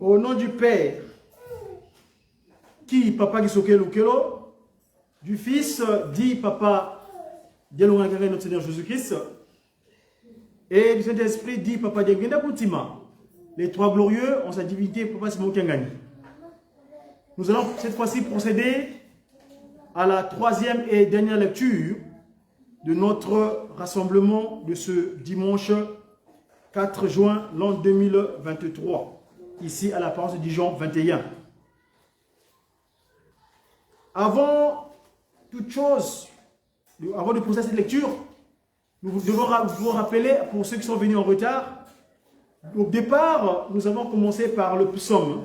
Au nom du Père, qui Papa Gisoke Lukelo, du Fils, dit Papa Dialonga notre Seigneur Jésus-Christ, et du Saint-Esprit, dit Papa Dialonga Koutima. Les trois glorieux en sa divinité, Papa Simon Kangani. Nous allons cette fois-ci procéder à la troisième et dernière lecture de notre rassemblement de ce dimanche 4 juin l'an 2023, ici à la paroisse de Dijon 21. Avant toute chose, avant de procéder à cette lecture, nous devons vous rappeler, pour ceux qui sont venus en retard, au départ, nous avons commencé par le psaume,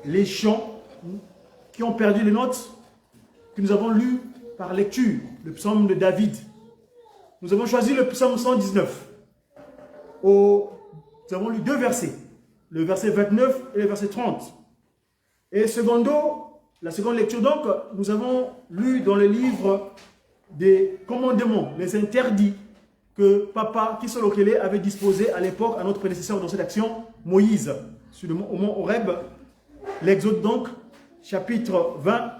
les chants qui ont perdu les notes, que nous avons lus par lecture, le psaume de David. Nous avons choisi le psaume 119. Nous avons lu deux versets, le verset 29 et le verset 30. Et la seconde lecture, donc, nous avons lu dans le livre des commandements, les interdits que Papa Kisolokele avait disposé à l'époque à notre prédécesseur dans cette action, Moïse, au mont Horeb, l'Exode donc, chapitre 20,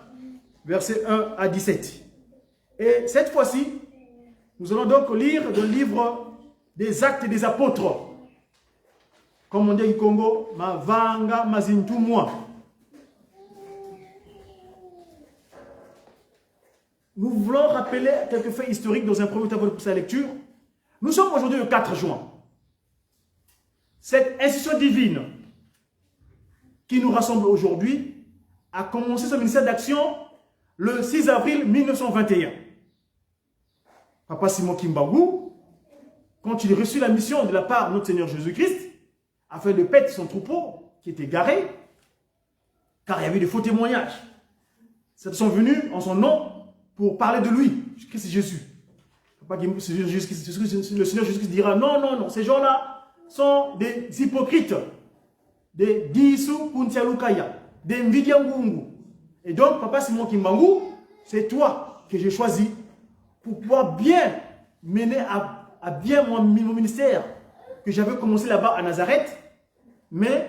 versets 1 à 17. Et cette fois-ci, nous allons donc lire dans le livre des Actes des Apôtres. Comme on dit au Congo, ma vanga mazintu moi. Nous voulons rappeler quelques faits historiques dans un premier temps pour sa lecture. Nous sommes aujourd'hui le 4 juin. Cette institution divine qui nous rassemble aujourd'hui a commencé son ministère d'action le 6 avril 1921. Papa Simon Kimbangou, quand il reçut la mission de la part de notre Seigneur Jésus-Christ, afin de paître son troupeau qui était garé, car il y avait de faux témoignages. Ils sont venus en son nom pour parler de lui, Christ Jésus. Le Seigneur Jésus-Christ dira non, non, non, ces gens-là sont des hypocrites, des Disu Kuntialukaya, des Mvidiangungu. Et donc, Papa Simon Kimbangu, c'est toi que j'ai choisi pour pouvoir bien mener à bien mon ministère que j'avais commencé là-bas à Nazareth. Mais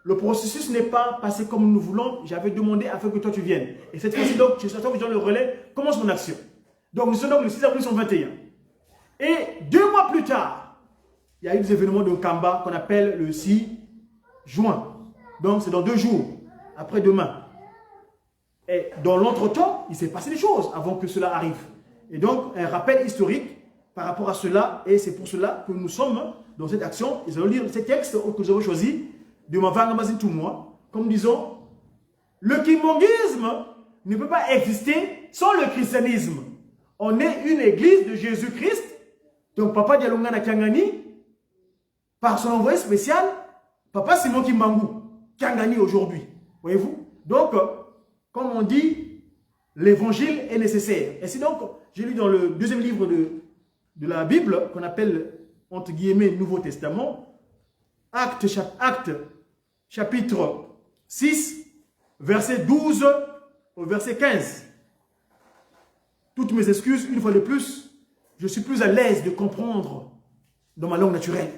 le processus n'est pas passé comme nous voulons. J'avais demandé afin que toi tu viennes. Et cette fois-ci, donc, je suis que je donne le relais, commence mon action. Donc, nous sommes donc le 6 avril 1921. Et 2 mois plus tard, il y a eu des événements de Kamba qu'on appelle le 6 juin. Donc, c'est dans 2 jours, après-demain. Et dans l'entretemps, il s'est passé des choses avant que cela arrive. Et donc, un rappel historique par rapport à cela. Et c'est pour cela que nous sommes dans cette action. Nous allons lire ces textes que nous avons choisis de Mavanga Mazintumwa. Comme disons, le kimongisme ne peut pas exister sans le christianisme. On est une église de Jésus-Christ. Donc, Papa Dialonga Nakangani, par son envoyé spécial, Papa Simon Kimbangu, Kangani aujourd'hui. Voyez-vous? Donc, comme on dit, l'évangile est nécessaire. Et c'est donc, j'ai lu dans le deuxième livre de la Bible, qu'on appelle, entre guillemets, Nouveau Testament, Acte chapitre 6, verset 12 au verset 15. Toutes mes excuses, une fois de plus, je suis plus à l'aise de comprendre dans ma langue naturelle.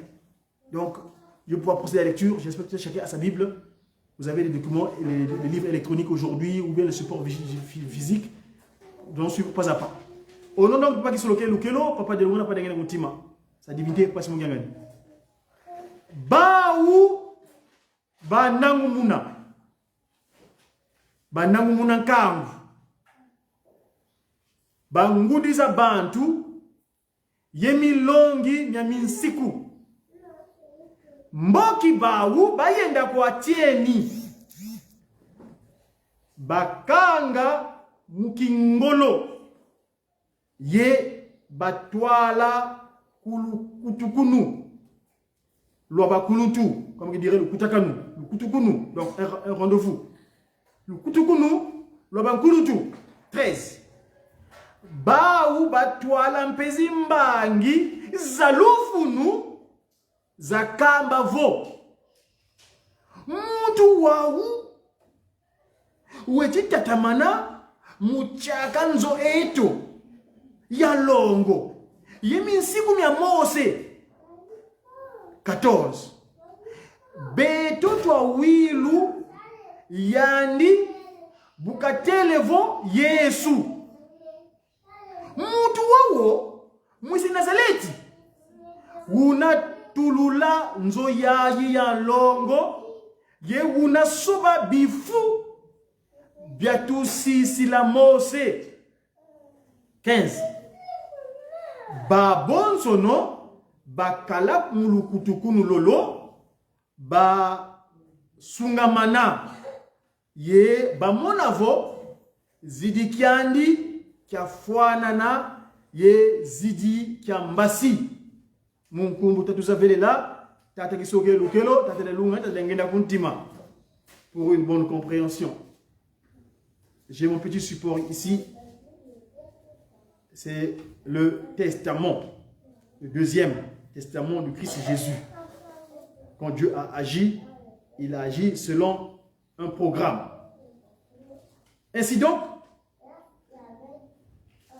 Donc, je vais pouvoir procéder à la lecture. J'espère que chacun a sa Bible. Vous avez les documents, les livres électroniques aujourd'hui, ou bien le support physique. Donc, suivez pas à pas. Au nom de Papa Kisolokele Lukelo, Papa de Luna Padangana Moutima. Sa divinité, Papa Simon Gangani. Baou Banangumuna. Banangumuna Kangu. Bangudiza bantu yemilongi nyaminsiku mboki bawu bayenda kwa tieni bakanga mukingolo ye batwala kutukunu lobakunutu comme il dirait le kutakanu le kutukunu donc un rendez-vous le kutukunu lobakunutu 13 Baou batwala mpezi mbangi zalufunu zakamba vo muntu wau wetitatamana muchakanzo eto ya longo yeminsiku mya Mose 14 betoto wilu yandi bukatelevo Yesu mutu wawo mwisi Nazareti unatulula nzo yayi ya longo ye unasuba bifu biatusi la Mose 15 ba bonsono bakala mulukutukunu lolo ba sungamana ye ba monavo zidi kiandi kia fuanana ye zidi kia mbasi munkumbu tatuzavelela tata kisoke lukelo tata lunga tata ngenda kuntima pour une bonne compréhension. J'ai mon petit support ici. C'est le testament, le deuxième testament du Christ Jésus. Quand Dieu a agi, il a agi selon un programme. Ainsi donc,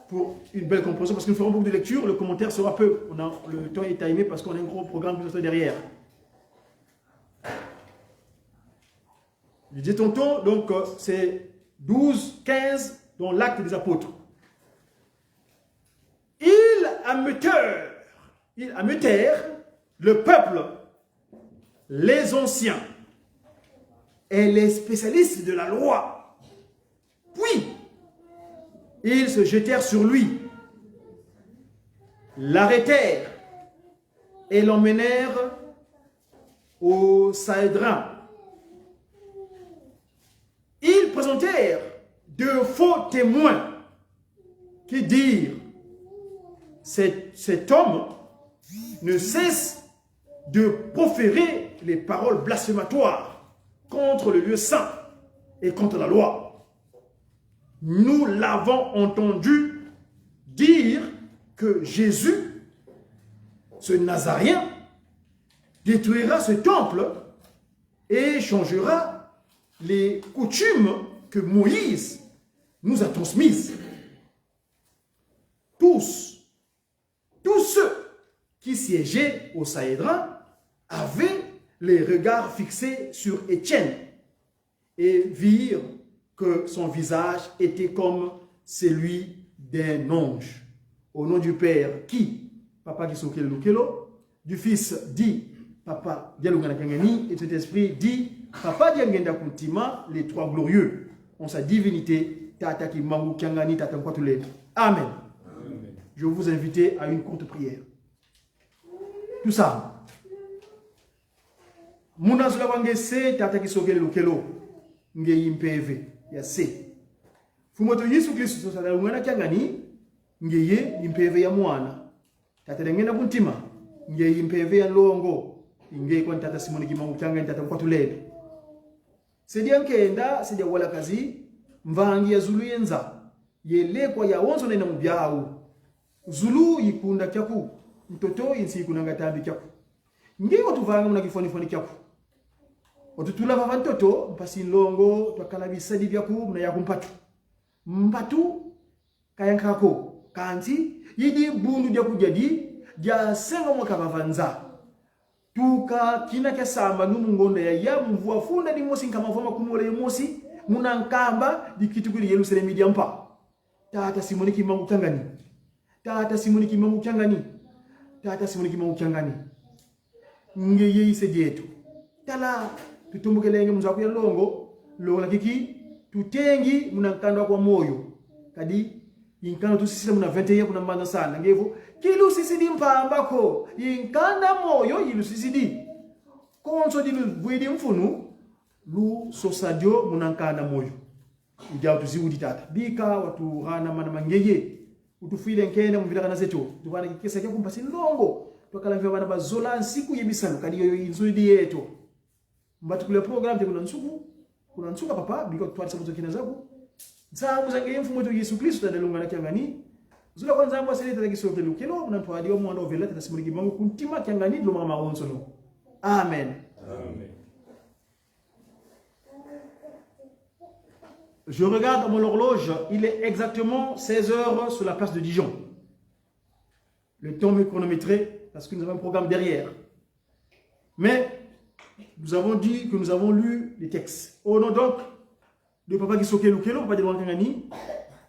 pour une belle compréhension, parce que nous ferons beaucoup de lectures, le commentaire sera peu. Le temps est timé parce qu'on a un gros programme qui est derrière. Je dis tonton, donc c'est 12, 15 dans l'acte des apôtres. Ils ameutèrent le peuple, les anciens et les spécialistes de la loi. Puis, ils se jetèrent sur lui, l'arrêtèrent et l'emmenèrent au Sanhédrin. Ils présentèrent de faux témoins qui dirent: cet homme ne cesse de proférer les paroles blasphématoires contre le lieu saint et contre la loi. Nous l'avons entendu dire que Jésus, ce Nazaréen, détruira ce temple et changera les coutumes que Moïse nous a transmises. Tous ceux qui siégeaient au Sanhédrin avaient les regards fixés sur Étienne et virent que son visage était comme celui d'un ange. Au nom du Père, qui? Papa qui s'occupe de l'Ukelo. Du Fils, dit Papa Dialungana Kangani. Et de cet esprit, dit Papa Diangenda Kuntima, les trois glorieux, en sa divinité. Tata ki mangu Kangani, Tata Kwatule. Amen. Je vais vous inviter à une courte prière. Tout ça. Munazula wangese Tata ki s'occupe de l'Ukelo. Nge impv. Ya se. Fumoto Yesu Kristo sa Dialungana Kangani. Ngeye impeve ya mwana tata ngenda kuntima ngeye impeve ya longo ngeye kwa tata Simoni kimangu kyanga tata kwatulele sedia nkenda sedia wala kazi mvangi ya zulu yenza yelekwa ya wonzo na mbyao zulu yikunda kyaku mtoto insi kunanga tambi kyaku ngeye watuvanga muna kifoni kyaku watutula baba mtoto mpasi longo twakala bisadi byaku muna yakumpatu mpatu kayankako kanti yidi bundu dia kujadi dia senga mwaka bavanza tuka kina kesamba numungonda ya mvua funda ni mosi kama voma kumole mosi munankamba dikituguli Yerusalemu dia mpa tata Simoni kimangu kyangani tata Simoni kimangu kyangani tata Simoni kimangu kyangani ngeye ise dietu tala tutumbukelenge mzaku ya longo kiki tutengi munankanda kwa moyo kadi yinkanda tusisile muna 21 kuna mbanda sana ngevo kilu sisidi mpambako yinkanda moyo yilu sisidi konso di vwidi mfunu lu sosadio muna nkanda moyo ija tuziudi tata bika watu hana mana mangeye utufile nkene mvila kana zetu tukana kikesa kya kumpasi ndongo twakala mvya bana bazola nsiku yebisano kadi yoyo inzudi yetu mbatu kule program te kuna nsuka papa bika twatsa mzo kina zaku Nsamu zange mfumoto Yesu Kristo tadalunga na kyangani zula kwanza ambo asili tata kisoke lukelo unatwadi wa mwanda ovela tata Simoni kimangu kuntima kyangani dilo mama onso no. Amen. Amen. Je regarde mon horloge, il est exactement 16 heures sur la place de Dijon. Le temps me chronométré parce que nous avons un programme derrière. Mais nous avons dit que nous avons lu les textes. Au nom donc de Papa Gisoke Lukelo, Papa de Kangani,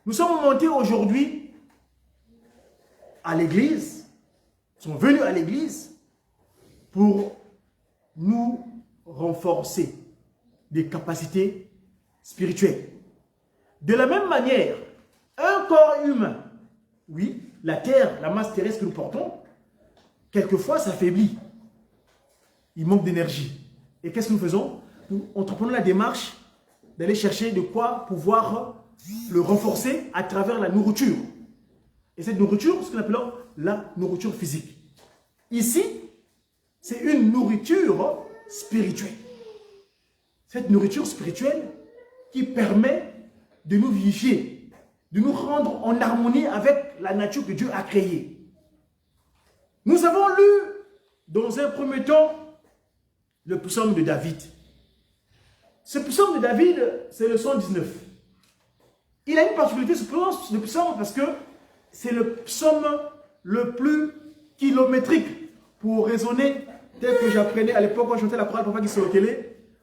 nous sommes montés aujourd'hui à l'église, nous sommes venus à l'église pour nous renforcer des capacités spirituelles. De la même manière, un corps humain, oui, la terre, la masse terrestre que nous portons, quelquefois s'affaiblit. Il manque d'énergie. Et qu'est-ce que nous faisons? Nous entreprenons la démarche d'aller chercher de quoi pouvoir le renforcer à travers la nourriture. Et cette nourriture, ce qu'on appelle la nourriture physique. Ici, c'est une nourriture spirituelle. Cette nourriture spirituelle qui permet de nous vivifier, de nous rendre en harmonie avec la nature que Dieu a créée. Nous avons lu dans un premier temps le psaume de David. Ce psaume de David, c'est le 119. Il a une particularité, ce psaume, parce que c'est le psaume le plus kilométrique pour raisonner, tel que j'apprenais à l'époque quand je chantais la chorale Papa Gisoke,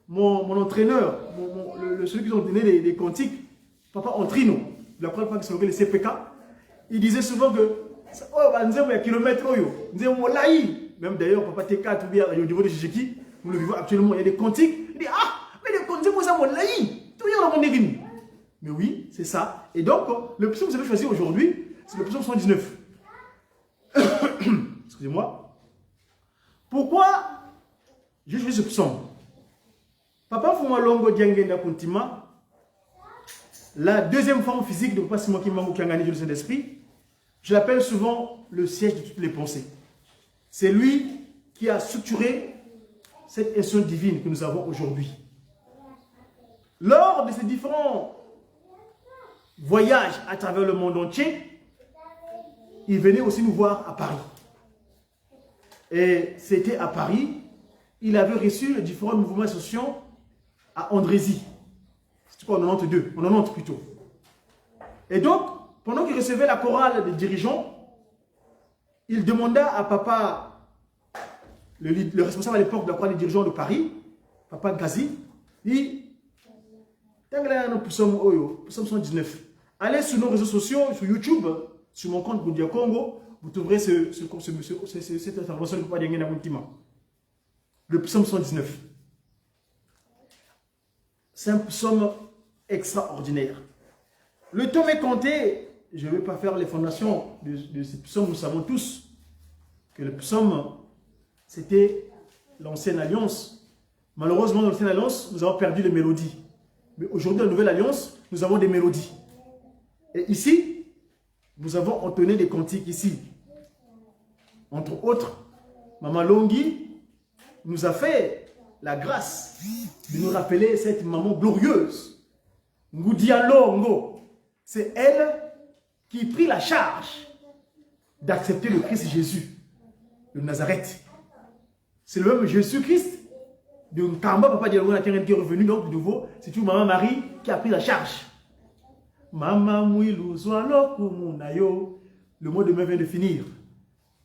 mon entraîneur, celui qui nous donné les cantiques, Papa Antrino, de la chorale Papa Gisoke, le CPK, il disait souvent que nous avons un kilomètre, nous avons même d'ailleurs, Papa T4 ou bien au niveau de Jijiki, nous le vivons actuellement, il y a des cantiques, il dit mais les cantiques, vous avez tout le monde est. Mais oui, c'est ça. Et donc, le psaume que vous avez choisi aujourd'hui, c'est le psaume 119. Excusez-moi. Pourquoi j'ai choisi ce psaume? Papa Fuma Longo Diangenda Kuntima, la deuxième forme physique de Papa Simon Kimbangu Kiangani du Saint-Esprit, je l'appelle souvent le siège de toutes les pensées. C'est lui qui a structuré cette essence divine que nous avons aujourd'hui. Lors de ces différents voyages à travers le monde entier, il venait aussi nous voir à Paris. Et c'était à Paris, il avait reçu les différents mouvements sociaux à Andrézy. C'était quoi, en 92, en 90 plutôt. Et donc, pendant qu'il recevait la chorale des dirigeants, il demanda à Papa, le responsable à l'époque de la chorale des dirigeants de Paris, Papa Gazi, il dit, psaume 119. Allez sur nos réseaux sociaux, sur YouTube, sur mon compte Boudia Congo, vous trouverez cette intervention de Papa Diangena Buntima. Le psaume 119. C'est un psaume extraordinaire. Le temps est compté. Je ne vais pas faire les fondations de ce psaume. Nous savons tous que le psaume, c'était l'ancienne alliance. Malheureusement, dans l'ancienne alliance, nous avons perdu les mélodies. Mais aujourd'hui, dans la nouvelle alliance, nous avons des mélodies. Et ici, nous avons entonné des cantiques ici. Entre autres, Maman Longhi nous a fait la grâce de nous rappeler cette maman glorieuse. Ngoudialongo. C'est elle qui prit la charge d'accepter le Christ Jésus de Nazareth. C'est le même Jésus-Christ de Nkamba, Papa Dialogona qui est revenu donc de nouveau. C'est tout Maman Marie qui a pris la charge. Maman Mouilou Zoalokumunayo. Le mot de mai vient de finir.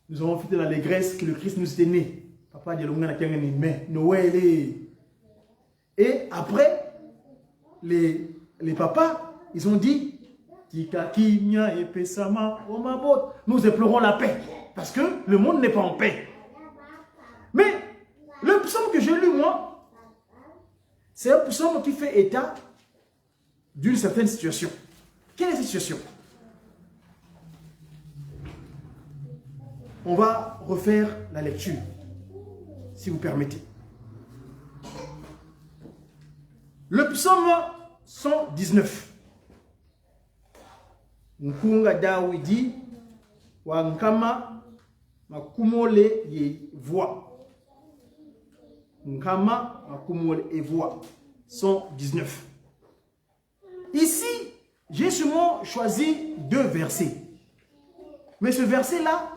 Nous avons fêté l'allégresse que le Christ nous était né. Papa Dialogona qui est né. Noël. Et après, les papas, ils ont dit nous éplorons la paix. Parce que le monde n'est pas en paix. Mais le psaume que j'ai lu, moi, c'est un psaume qui fait état d'une certaine situation. Quelle est cette situation? On va refaire la lecture, si vous permettez. Le psaume 119. Nkunga Dawidi Wankama Makumole ye voix. Nkama Makumole et voix. 119. Ici, j'ai sûrement choisi 2 versets. Mais ce verset-là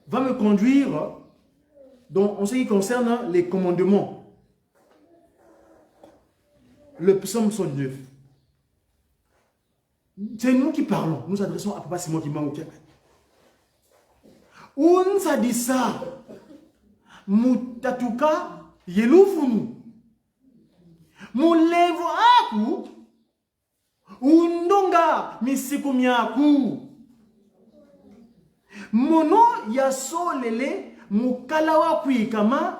va me conduire en ce qui concerne les commandements. Le psaume 119. C'est nous qui parlons. Nous adressons à Papa Simon Kimbangu. Unsa disa mutatuka Yelufunu. Mulevo aku. Undonga misikumyaku. Mono yasolele mukalawa kuikama.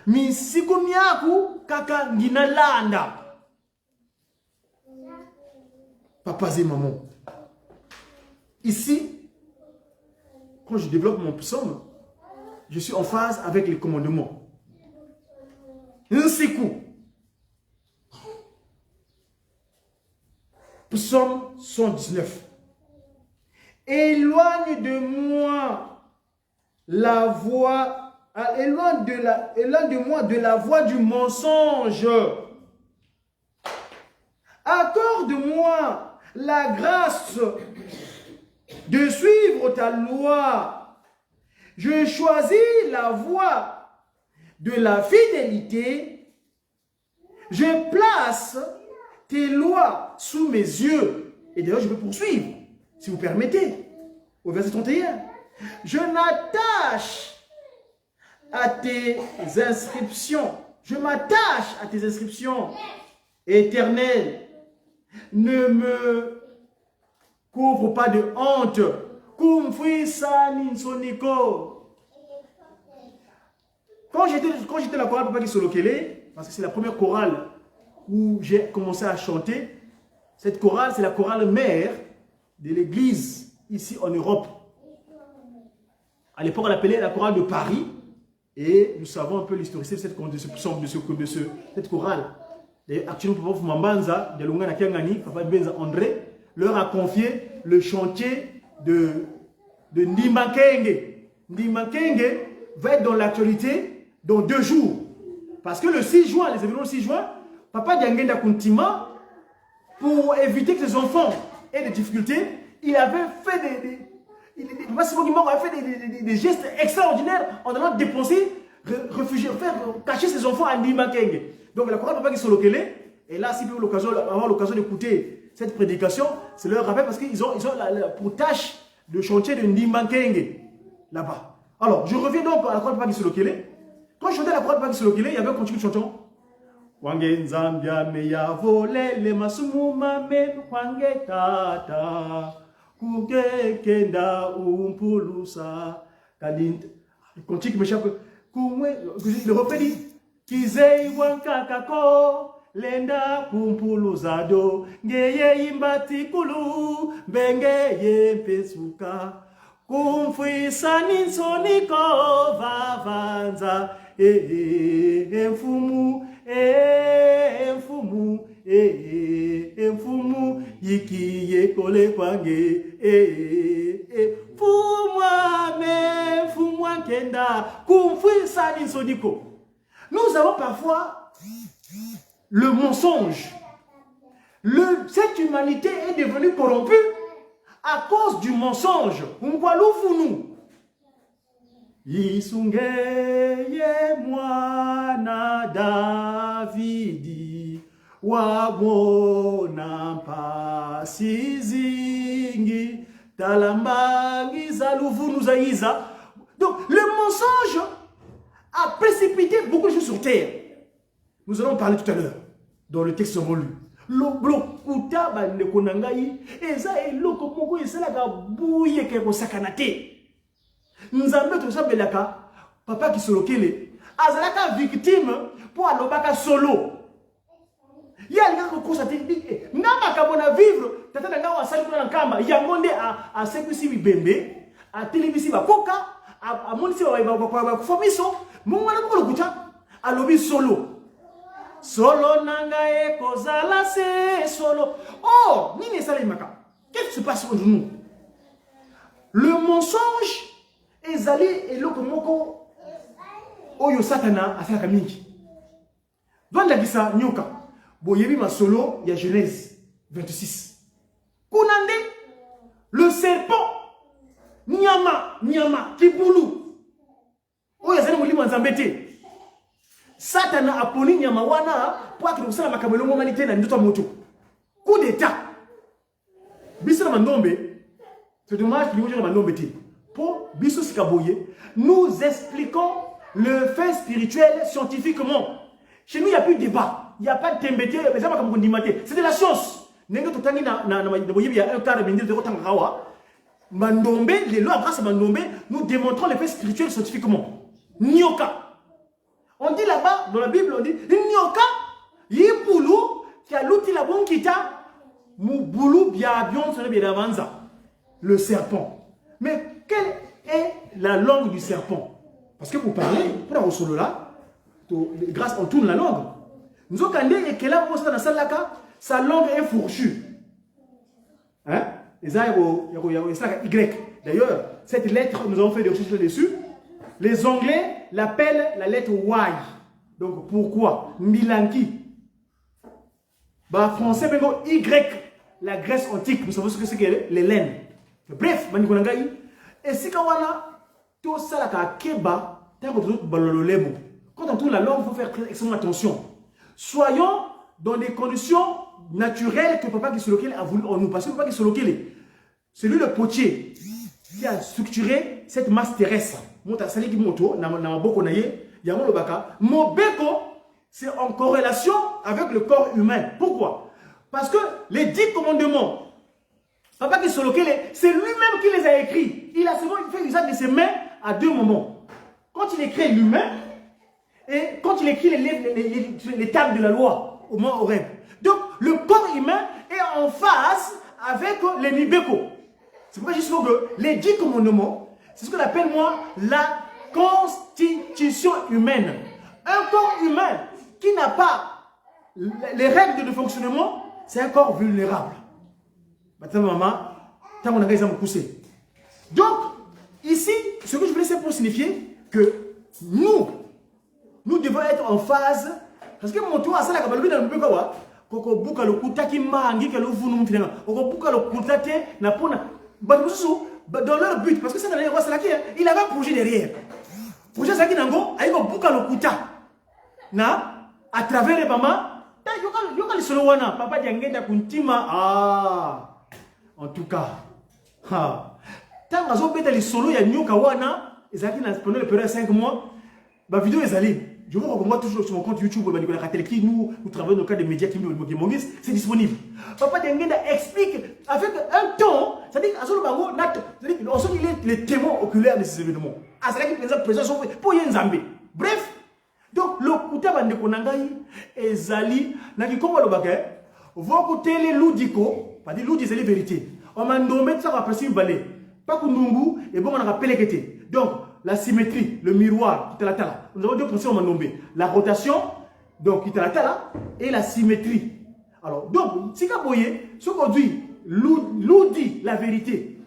Misikumyaku kaka nginalanda. Papas et maman. Ici, quand je développe mon psaume, je suis en phase avec les commandements. Nsiku. Psaume 119. Éloigne de moi la voix, éloigne de moi de la voix du mensonge. Accorde-moi la grâce de suivre ta loi. Je choisis la voie de la fidélité. Je place tes lois sous mes yeux. Et d'ailleurs, je vais poursuivre, si vous permettez, au verset 31. Je m'attache à tes inscriptions. Je m'attache à tes inscriptions éternelles. Ne me couvre pas de honte. Quand j'étais la chorale Papa Kisolokele, parce que c'est la première chorale où j'ai commencé à chanter, cette chorale, c'est la chorale mère de l'église ici en Europe. À l'époque, on l'appelait la chorale de Paris, et nous savons un peu l'historicité de cette chorale. Et actuellement, Papa Mambanza, de Lunga Nakiangani, Papa Benza André, leur a confié le chantier de Ndimakenge. Ndimakenge va être dans l'actualité dans 2 jours. Parce que le 6 juin, les événements du 6 juin, Papa Diangenda Kuntima, pour éviter que les enfants aient des difficultés, il avait fait des gestes extraordinaires en allant dépenser, réfugier, cacher ses enfants à Ndimakenge. Donc la chorale Papa Kisolokele, et là, si vous avoir l'occasion d'écouter cette prédication, c'est leur rappel parce qu'ils ont pour tâche le chantier de Ndimakenge, là-bas. Alors, je reviens donc à la chorale Papa Kisolokele. Quand je chantais la chorale Papa Kisolokele, il y avait un continu de chanson. Wange Nzambia meya volele masumu mame wange tata kuke kenda umpulusa kalint. Le continu qui m'échappe. Le refrain dit Kizei wankakako lenda kumpuluzado ngeye imbati kulu bengeye pesuka kumfisa ninsoniko vavanza mfumu mfumu yikiye kole kwange mfumwa kenda kumfisa ninsoniko. Nous avons parfois le mensonge. Cette humanité est devenue corrompue à cause du mensonge. Isungeye mwana Davidi wabona mpasizingi talambangi zaluvunu zaiza. Donc le mensonge a précipité beaucoup de choses sur terre. Nous allons parler tout à l'heure dans le texte relu. Lokuta bandeko nangai eza eloko moko esalaka buye ke kosakanate. Nzambe to sabelaka Papa Kisolokele azalaka victime pour alobaka solo. Ya linga ko constater ngamba kabona vivre tata nanga wa sali kuna nkamba yango nde a sekwisi bibembe a telebisi bakoka a monisi ba kufomiso mongwana ko lokuta alobi solo. Solo nanga e kozala se solo. Oh, nini esala imaka. Qu'est-ce qui se passe entre nous? Le mensonge ezali eloko moko oyo satana asalaka mingi. Vanda kisa nyoka. Boyebi masolo ya Genèse 26. Kunande le serpent nyama kibulu. Oyo ezali molimo nzambe te. Satana a poni nyama wana pour que nous sachions makamelo humanité na ndoto moto. Coup d'état. Biso na mandombe. C'est dommage que nous ayons mandombe te. Pour biso sikaboye, nous expliquons le fait spirituel scientifiquement. Chez nous, il n'y a plus de débat. Il n'y a pas de tembété. C'est de la science. Il y a un cas de Mandombe, les lois grâce à Mandombe, nous démontrons les faits spirituels scientifiquement. Nyoka. On dit là-bas, dans la Bible, on dit Nyoka, Yiboulou, qui a l'outil la bonne kita, Mouboulou, Biabion, le serpent. Mais quelle est la langue du serpent? Parce que pour parler, pour la solo là, grâce on tourne la langue. Nous avons et que là, sa langue est fourchue. Hein? Y. D'ailleurs, cette lettre, nous avons fait des recherches dessus. Les Anglais l'appellent la lettre Y. Donc pourquoi? Milanki. Bah, français, Y. La Grèce antique, nous savons ce que c'est que les laines. Bref, et si on a tout ça, quand on tourne la langue, il faut faire extrêmement attention. Soyons dans des conditions naturelles que Papa Kisolokele a voulu en nous. Parce que Papa Kisolokele, c'est lui le potier qui a structuré cette masse terrestre. Mobeko, c'est en corrélation avec le corps humain. Pourquoi? Parce que les 10 commandements, Papa Kisolokele, c'est lui-même qui les a écrits. Il a souvent fait usage de ses mains à 2 moments. Quand il écrit l'humain et quand il écrit les tables de la loi au mont Horeb. Donc, le corps humain est en phase avec les Mibeko. C'est pourquoi je dis que les 10 commandements, c'est ce qu'on appelle, moi, la constitution humaine. Un corps humain qui n'a pas les règles de fonctionnement, c'est un corps vulnérable. Maintenant, maman, tant qu'on a raison de pousser. Donc, ici, ce que je voulais, c'est pour signifier que nous devons être en phase. Parce que mon tour, c'est la capacité de nous faire. Koko buka lo kutaki mangi ke lo vunu mfinanga. Koko buka lo kutate na pona. Dans leur but, parce que c'est dans les rois, c'est là il avait un projet derrière. Projet c'est qui nango, aïko buka lo kuta. Na à travers les mamans, yoka le solo wana, papa diangenda kuntima. Ah, en tout cas, tant que vous avez les solo ya nyoka wana, ezaki pendant le période de 5 mois, ma vidéo est allée. Je vous recommande toujours sur mon compte YouTube, nous travaillons dans le cadre des médias qui nous c'est disponible. Papa Dengenda explique avec un ton, c'est-à-dire qu'on sent les témoins oculaires de ces événements. C'est-à-dire que les présents sont pour Yenzambe. Bref, donc le Kouta Bandekonangaï et Zali, Naki Kongo le Bagay, vous écoutez les Loudiko, pas des Loudis, c'est les vérités. On m'a nommé ça va passer balai. Pas Kundungu, et bon, on a rappelé que c'était. Donc, la symétrie, le miroir, nous avons deux concepts en nommé. La rotation, donc et la symétrie. Alors, donc, si vous voyez, ce qu'on dit, Lou dit la vérité.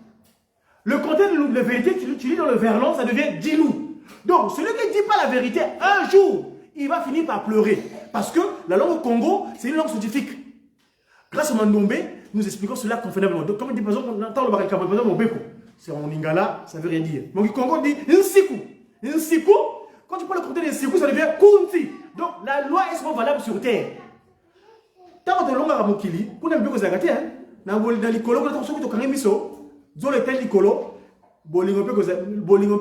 Le contenu de la vérité, tu lis dans le verlan, ça devient dilou. Donc, celui qui ne dit pas la vérité, un jour, il va finir par pleurer. Parce que la langue au Congo, c'est une langue scientifique. Grâce à Mandombe, nous expliquons cela convenablement. Donc, comme on dit, par exemple, on entend le barricade, par exemple, au Beko. C'est en lingala, ça ne veut rien dire. Donc, le Congo dit Nsiku. Nsiku, quand tu parles le contenu de Nsiku, ça devient Kunti. Donc, la loi est souvent valable sur terre. Tant que tu as Mokili, tu as un peu de zagate, dans l'icolo, tu as un peu de miso, dans le tel icolo, bolingo,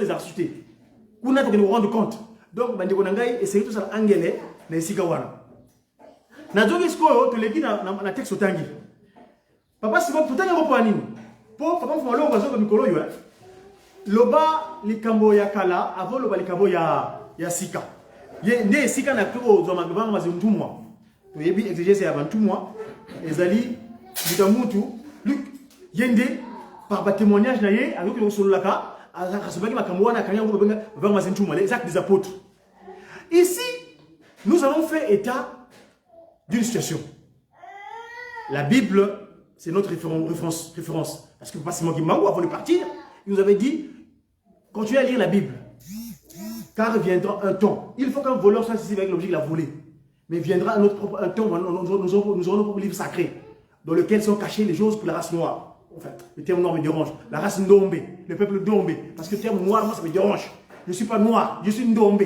les archités. Tu as nous rendre compte. Donc, Bandekonangai, essayez tout ça en anglais, mais si kawana. Nazogi Sko, tu l'as dit dans le texte au Tangi. Papa, si vous avez un peu pour papa, vous avez un peu de loba likambo ya kala avant loba likambo ya sika. Ye sika na ko zo magaba mazimtumwa. To yebi exégèse ya bantumwa ezali bitamutu Luc yende par témoignage na ye avec le solaka akasobaki makambo wana kanya ngo ba mazimtumwa les actes des apôtres. Ici, nous avons fait état d'une situation. La Bible, c'est notre référence. Parce que Papa Kimbangu, avant de partir, il nous avait dit, continuez à lire la Bible. Car viendra un temps. Il faut qu'un voleur soit ici avec l'objet qu'il a volé. Mais viendra un temps où nous aurons nos propres livres sacrés, dans lesquels sont cachées les choses pour la race noire. Enfin, le terme noir me dérange. La race Ndombe, le peuple Ndombe. Parce que le terme noir, moi, ça me dérange. Je ne suis pas noir, je suis Ndombe.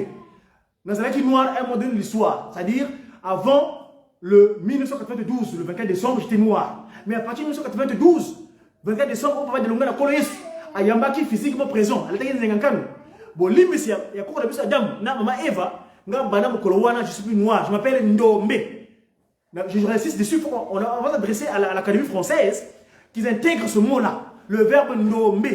Nazareth noir est un modèle de l'histoire. C'est-à-dire, avant le 1992, le 24 décembre, j'étais noir. Mais à partir de 1992, 24 décembre, on parle de l'ongana coloïs. ayambaki physiquement présent. Elle était dans bon, limite, il y a quoi de plus Adam, maman Eva, je suis plus noir, je m'appelle Ndombe. Je insiste dessus, on va s'adresser à l'Académie française qu'ils intègrent ce mot-là, le verbe Ndombe.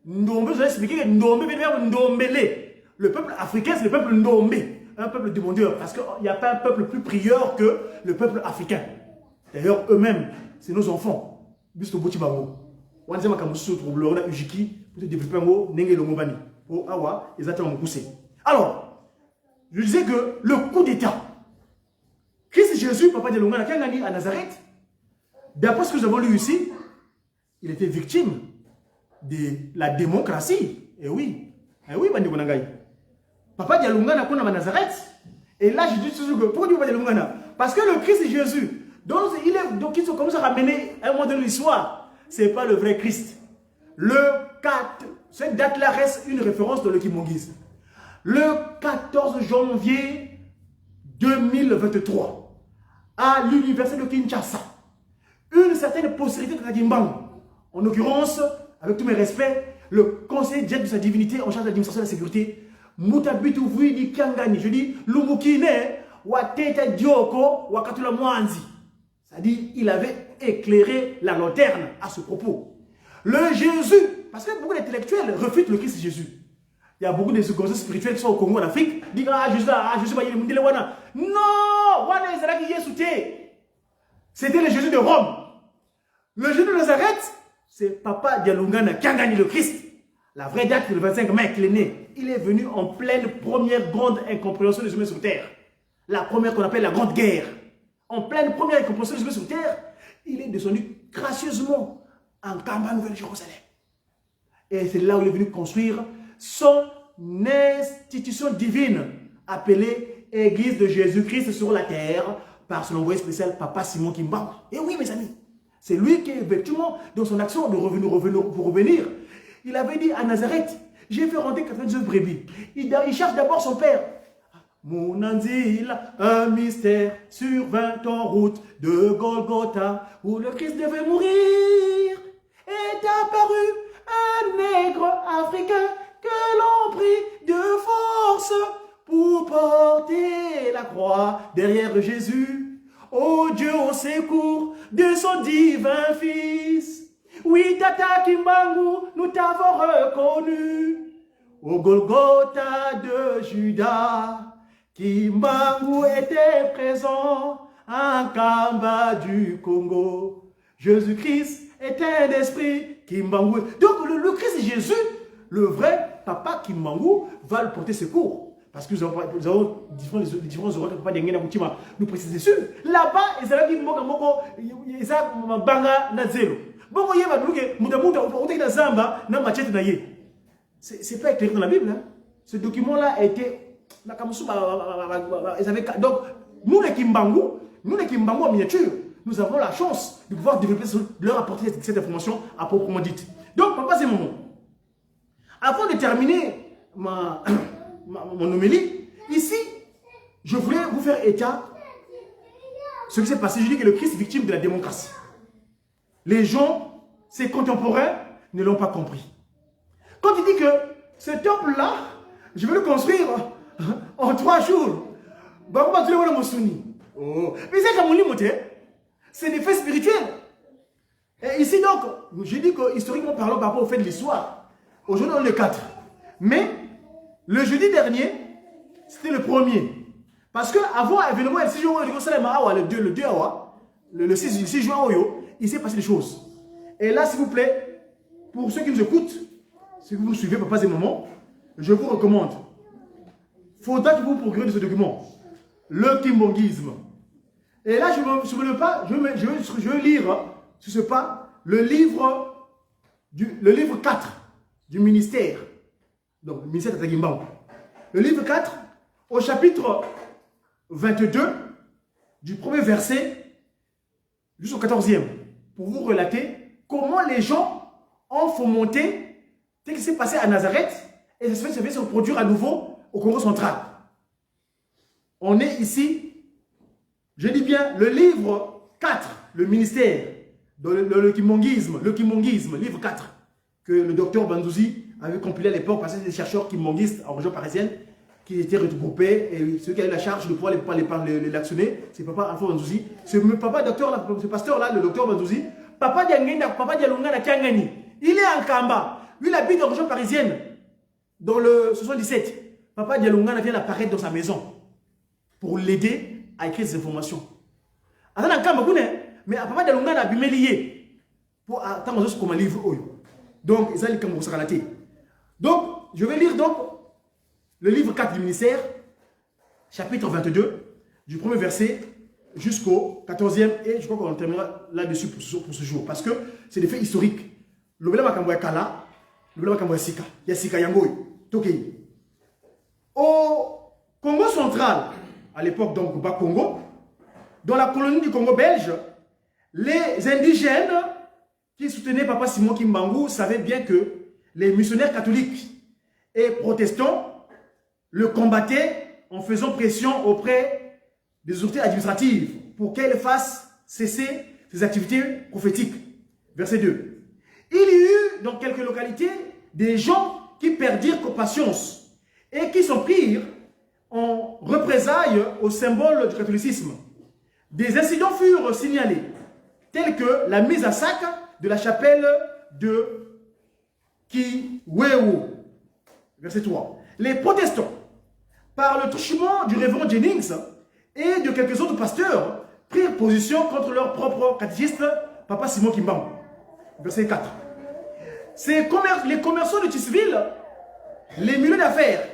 Ndombe, je vais expliquer que Ndombe vient du verbe Ndombele. Le peuple africain, c'est le peuple Ndombe, un peuple demandeur, parce qu'il n'y a pas un peuple plus prieur que le peuple africain. D'ailleurs, eux-mêmes, c'est nos enfants. Bisto Botibango. On a dit que nous avons un Ujiki pour développer un mot, Nenge Lomobani. Pour Awa, exactement poussé. Alors, je disais que le coup d'État, Christ Jésus, papa de Longana, quand il a à Nazareth, d'après ce que nous avons lu ici, il était victime de la démocratie. Et oui, Bandi Bonangaï. Papa de Longana, qu'on a à Nazareth, et là je dis toujours que, pourquoi Papa de Longana? Parce que le Christ Jésus, donc ils ont commencé à ramener à un moment de l'histoire, ce n'est pas le vrai Christ. Le 4, cette date-là reste une référence dans le kimongisme. Le 14 janvier 2023, à l'université de Kinshasa, une certaine postérité de Kagimbangu, en l'occurrence, avec tous mes respects, le conseiller direct de sa divinité en charge de l'administration de la sécurité, Mutabitu Vuidi Kiangani, je dis, Lumukine, Wateta Dioko, Wakatula Mwanzi. C'est-à-dire, il avait éclairé la lanterne à ce propos. Le Jésus, parce que beaucoup d'intellectuels refutent le Christ Jésus. Il y a beaucoup de conseils spirituels qui sont au Congo, en Afrique, disent Jésus, non, c'était le Jésus de Rome. Le Jésus de Nazareth, c'est Papa Dialungana qui a gagné le Christ. La vraie date, c'est le 25 mai qu'il est né. Il est venu en pleine première grande incompréhension des humains sur terre. La première qu'on appelle la Grande Guerre. En pleine première incompréhension des humains sur terre, il est descendu gracieusement en Kamba, Nouvelle-Jérusalem. Et c'est là où il est venu construire son institution divine, appelée Église de Jésus-Christ sur la terre, par son envoyé spécial, Papa Simon Kimbangu. Et oui, mes amis, c'est lui qui, effectivement, dans son action de pour revenir, il avait dit à Nazareth, j'ai fait rentrer 99 brebis. Il cherche d'abord son père. Mon asile, un mystère sur 20 en route de Golgotha, où le Christ devait mourir, est apparu un nègre africain que l'on prit de force pour porter la croix derrière Jésus. Oh Dieu, au secours de son divin Fils. Oui, Tata Kimbangu, nous t'avons reconnu. Au Golgotha de Judas, Kimbangu était présent en Kamba du Congo. Jésus-Christ est un esprit, Kimbangu. Donc le Christ Jésus, le vrai Papa Kimbangu, va le porter secours. Parce que nous avons différents orateurs, Papa Dengena Moutima nous précise dessus. Là-bas, ils avaient dit ils ont banga na zéro. Bon, vous voyez, c'est pas éclairé dans la Bible. Hein. Ce document-là a été. Donc, nous les Kimbangu en miniature, nous avons la chance de pouvoir développer, de leur apporter cette information à proprement dite. Donc, papa, c'est mon moment. Avant de terminer mon homélie, ici, je voulais vous faire état ce qui s'est passé. Je dis que le Christ est victime de la démocratie. Les gens, ses contemporains, ne l'ont pas compris. Quand il dit que ce temple-là, je vais le construire en 3 jours. Oh. Mais c'est comme on dit, c'est des faits spirituels. Et ici donc, je dis que historiquement parlant par rapport au fait de l'histoire, aujourd'hui on est 4. Mais le jeudi dernier, c'était le premier. Parce qu'avant l'événement, le 6 juin, le 6 juin, il s'est passé des choses. Et là, s'il vous plaît, pour ceux qui nous écoutent, si vous nous suivez, papa et maman, je vous recommande. Il faudra que vous procurez de ce document. Le kimbongisme. Et là, je vais lire sur ce pas le livre 4 du ministère. Donc, le ministère de Tagimbangu. Le livre 4, au chapitre 22, du premier verset jusqu'au 14e, pour vous relater comment les gens ont fomenté ce qui s'est passé à Nazareth et ça va se produire à nouveau au Congo central. On est ici, je dis bien, le livre 4, le ministère, le kimongisme, livre 4. que le docteur Bandouzi avait compilé à l'époque, parce que c'est des chercheurs kimbonguistes en région parisienne qui étaient regroupés, et ceux qui avaient la charge de pouvoir les actionner, c'est papa Alpha Bandouzi. Ce papa docteur là, ce pasteur là, le docteur Bandouzi, papa Dialunga na Kiangani, il est en Kamba. Lui, il habite en région parisienne, dans le 77. Papa Dialunga vient apparaître dans sa maison pour l'aider à écrire ses informations. Alors, en Kamba, mais papa Dialunga a abîmé lié pour attendre comme un livre. Donc, ils allaient comme ça. Donc, je vais lire donc le livre 4 du ministère, chapitre 22, du premier verset jusqu'au 14e, et je crois qu'on terminera là-dessus pour ce jour, parce que c'est des faits historiques. Le problème est Kala, le problème est Sika. Il y a Sika Yangoy, Tokei. Au Congo central, à l'époque donc Bas Congo, dans la colonie du Congo belge, les indigènes qui soutenaient Papa Simon Kimbangu savaient bien que les missionnaires catholiques et protestants le combattaient en faisant pression auprès des autorités administratives pour qu'elles fassent cesser ses activités prophétiques. Verset 2. Il y eut dans quelques localités des gens qui perdirent patience et qui s'en prirent en représailles au symbole du catholicisme. Des incidents furent signalés, tels que la mise à sac de la chapelle de Kiwewo. Verset 3. Les protestants, par le truchement du révérend Jennings et de quelques autres pasteurs, prirent position contre leur propre catéchiste, Papa Simon Kimbangu. Verset 4. Les commerçants de Tisseville, les milieux d'affaires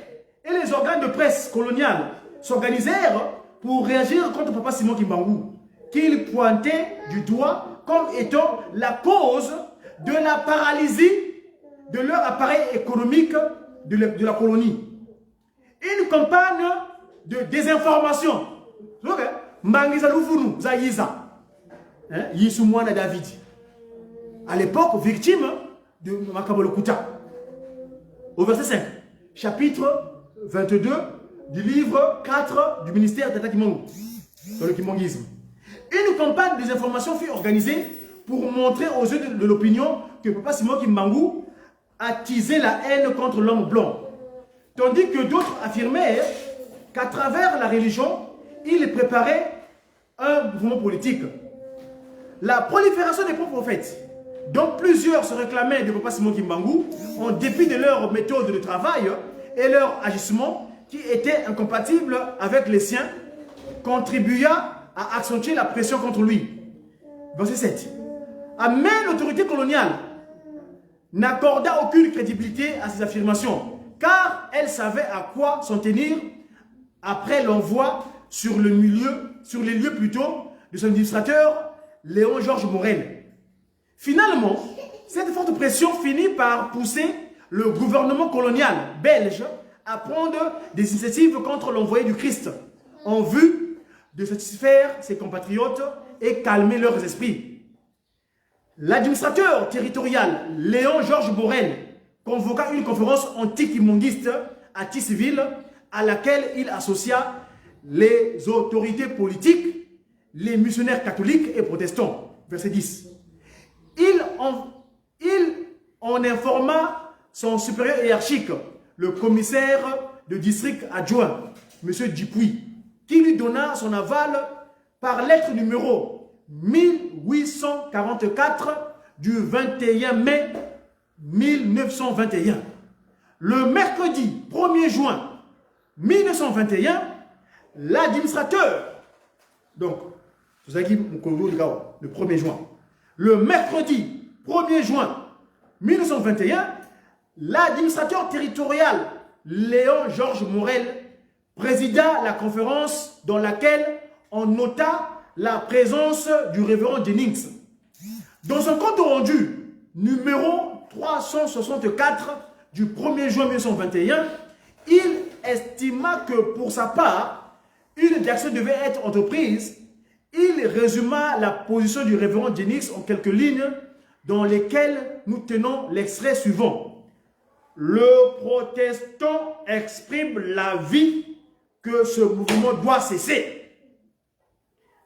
et les organes de presse coloniales s'organisèrent pour réagir contre Papa Simon Kimbangu, qu'ils pointaient du doigt comme étant la cause de la paralysie de leur appareil économique de la colonie. Une campagne de désinformation. David. À l'époque, victime de Makabolo Kouta. Au verset 5, chapitre 22 du livre 4 du ministère d'État Kimongu, dans le kimonguisme. Une campagne de désinformation fut organisée pour montrer aux yeux de l'opinion que Papa Simon Kimbangu attisait la haine contre l'homme blanc. Tandis que d'autres affirmaient qu'à travers la religion, il préparait un mouvement politique. La prolifération des prophètes, dont plusieurs se réclamaient de Papa Simon Kimbangu, en dépit de leur méthode de travail et leur agissement qui étaient incompatibles avec les siens, contribua à accentuer la pression contre lui. Verset 7. Mais l'autorité coloniale n'accorda aucune crédibilité à ces affirmations, car elle savait à quoi s'en tenir après l'envoi sur les lieux plutôt de son administrateur Léon Georges Morel. Finalement, cette forte pression finit par pousser le gouvernement colonial belge à prendre des initiatives contre l'envoyé du Christ en vue de satisfaire ses compatriotes et calmer leurs esprits. L'administrateur territorial Léon Georges Morel convoqua une conférence anti-kimonguiste à Tisseville à laquelle il associa les autorités politiques, les missionnaires catholiques et protestants. Verset 10. Il en informa son supérieur hiérarchique, le commissaire de district adjoint, M. Dupuis, qui lui donna son aval par lettre numéro 1844 du 21 mai 1921. Le mercredi 1er juin 1921, l'administrateur, donc, le 1er juin, le mercredi 1er juin 1921, l'administrateur territorial Léon Georges Morel présida la conférence dans laquelle on nota la présence du révérend Jennings. Dans son compte rendu numéro 364 du 1er juin 1921, il estima que pour sa part, une action devait être entreprise. Il résuma la position du révérend Jennings en quelques lignes dans lesquelles nous tenons l'extrait suivant. Le protestant exprime l'avis que ce mouvement doit cesser.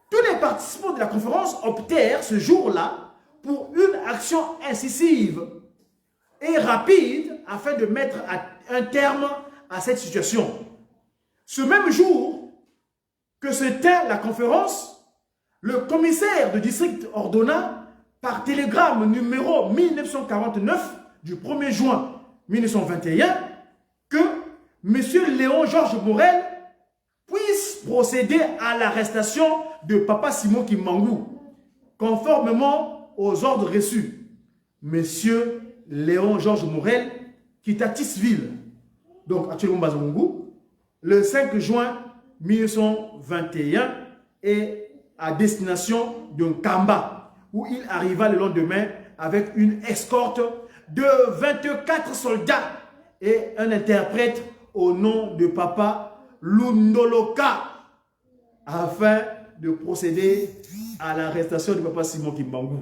Tous les participants de la conférence optèrent ce jour-là pour une action incisive et rapide afin de mettre un terme à cette situation. Ce même jour que se tint la conférence, le commissaire de district ordonna par télégramme numéro 1949 du 1er juin 1921 que M. Léon-Georges Morel puisse procéder à l'arrestation de Papa Simon Kimbangu, conformément aux ordres reçus. M. Léon-Georges Morel quitta Tisville, donc actuellement Bazongu, le 5 juin 1921 et à destination de Nkamba, où il arriva le lendemain avec une escorte de 24 soldats et un interprète au nom de Papa Lundoloka, afin de procéder à l'arrestation de Papa Simon Kimbangu.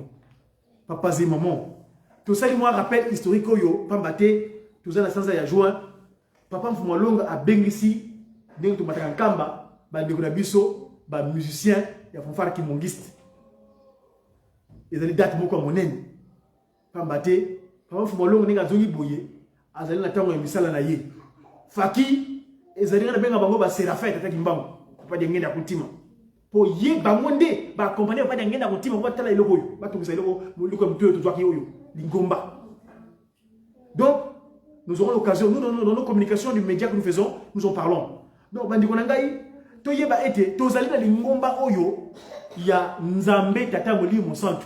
Papa Zimaman. Tout ça, moi, rappel historique, tout ça, la sens à juin. Papa Mfumolong a Bengisi, Deng to Matankamba, Biso, musicien, il y a Fonfara qui mongiste. Ils ont date beaucoup à mon aine. Papa Mfumolong n'est pas Zongi Boye, Azali Natango et Misala Naye. Faki, ils ont bien Bango, Séraphin, Tata Kimbangu, Papa Dengen à Kuntima. Pour y Bangonde, accompagner Papa Dengen à Kuntima, Papa Tala et Lobo, Papa Moussalo, Mouloukom Tue, Toaki, Lingomba. Donc, nous aurons l'occasion, nous, dans nos communications du média que nous faisons, nous en parlons. Donc, Bandikonangaï, Toyeba ete, Tozali na Lingomba Oyo, il y a Nzambe Tata Moli mon centre.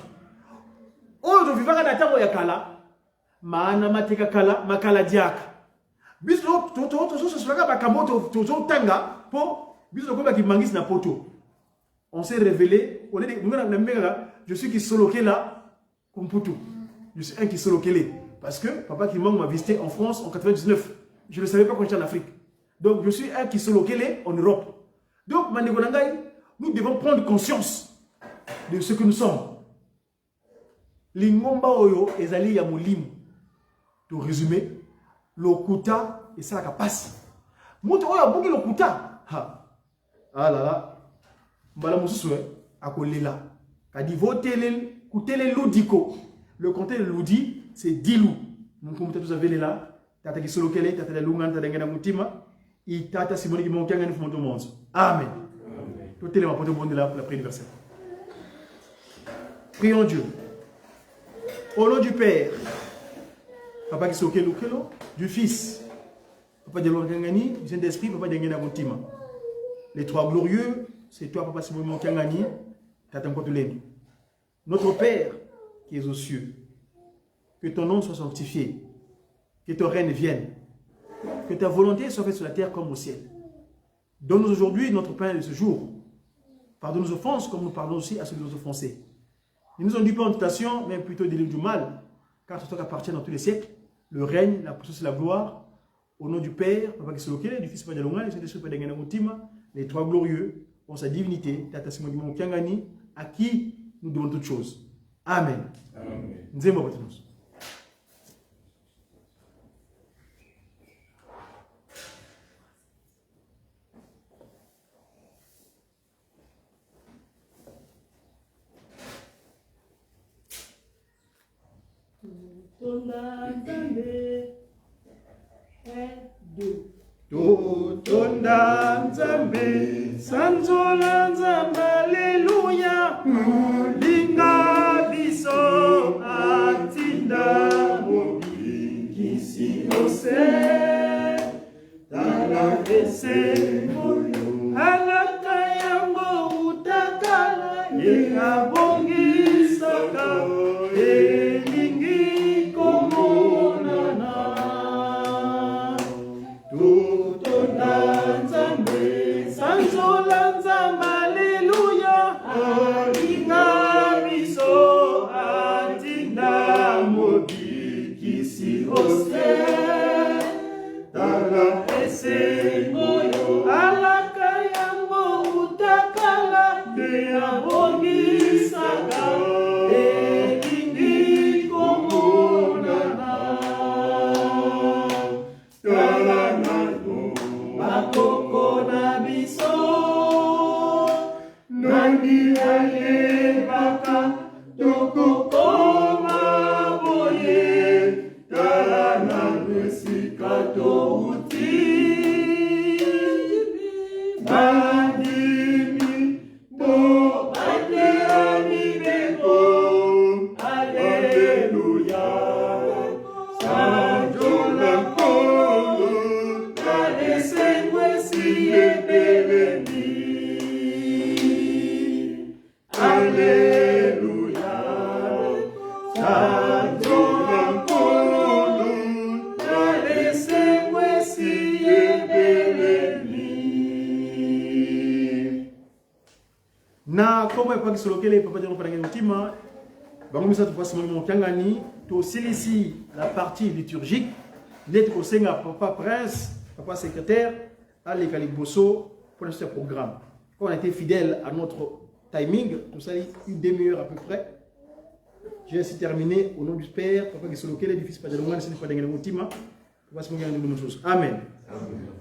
Oyo to vivaka na tango ya kala, maana mateka kala, makala diaka. Biso to so sulaka bakamoto to tanga po biso ko ba ki mangis na poto. On s'est révélé, on est je suis qui soloké là comme Poutou. Je suis un qui soloké là. Parce que Papa Kimbangu m'a visité en France en 99. Je ne le savais pas quand j'étais en Afrique. Donc je suis un qui soloké là en Europe. Donc nous devons prendre conscience de ce que nous sommes. Lingomba oyo ezali ya mulimu. Pour résumer, lokuta et ça la passe. Moto oyo buki lokuta. Ha. Ah là là. Mbala mususu akolela. Kadi votele kutele ludiko. Le comté de Loudi, c'est 10 loups. Donc comme vous avez là, tata ki solo kele, tata la lunga tata ngena mutima, i tata simoni ki mon kanga ni fumoto monzo. Amen. Tout est là pour bon de la prière universelle. Prions Dieu. Au nom du Père, Papa qui soke kelo, du Fils, Papa de l'Organgani, du Saint-Esprit, Papa de ngena mutima. Les trois glorieux, c'est toi Papa Simoni mon kangani, tata ngotuleni. Notre Père qui es aux cieux, que ton nom soit sanctifié, que ton règne vienne, que ta volonté soit faite sur la terre comme au ciel. Donne-nous aujourd'hui notre pain de ce jour. Pardonne nos offenses comme nous pardonnons aussi à ceux qui nous ont offensés. Ne nous induis pas en tentation, mais plutôt délivre du mal, car c'est toi qui appartient dans tous les siècles, le règne, la puissance et la gloire, au nom du Père, Papa Kisolokele, du Fils Papa Dialonga, du Saint-Esprit Papa Dengena Moutima, les trois glorieux, en sa divinité, Tata Simon Kiangani, à qui nous devons toutes choses. Amen. Amen. Nzembo batunos. Totonda Nzambe, Sanzola Nzambe, Alléluia. Linga biso atinda mobi kisi ose tala ese alaka yango utakala ye abongisaka elingi komonana totonda Nzambe sanzola Nzambe Alléluia. Linga biso atinda mobi kisi ose tala ese moyo alaka yango utakala te abongisaka elingi komonana tala nano bakoko na biso nani alebaka tokokoma boye tala Na koma pa kisolokele papa de l'opéra mutima bango misa tupa sima montangani to ici la partie liturgique l'être kosenga papa prince papa secrétaire allez kaliboso pour ce programme. Quand on a été fidèle à notre timing, tout ça une demi-heure à peu près. J'ai ainsi terminé au nom du Père, papa kisolokele du fils pas de l'ongan c'est pas de mutima. Amen. Amen.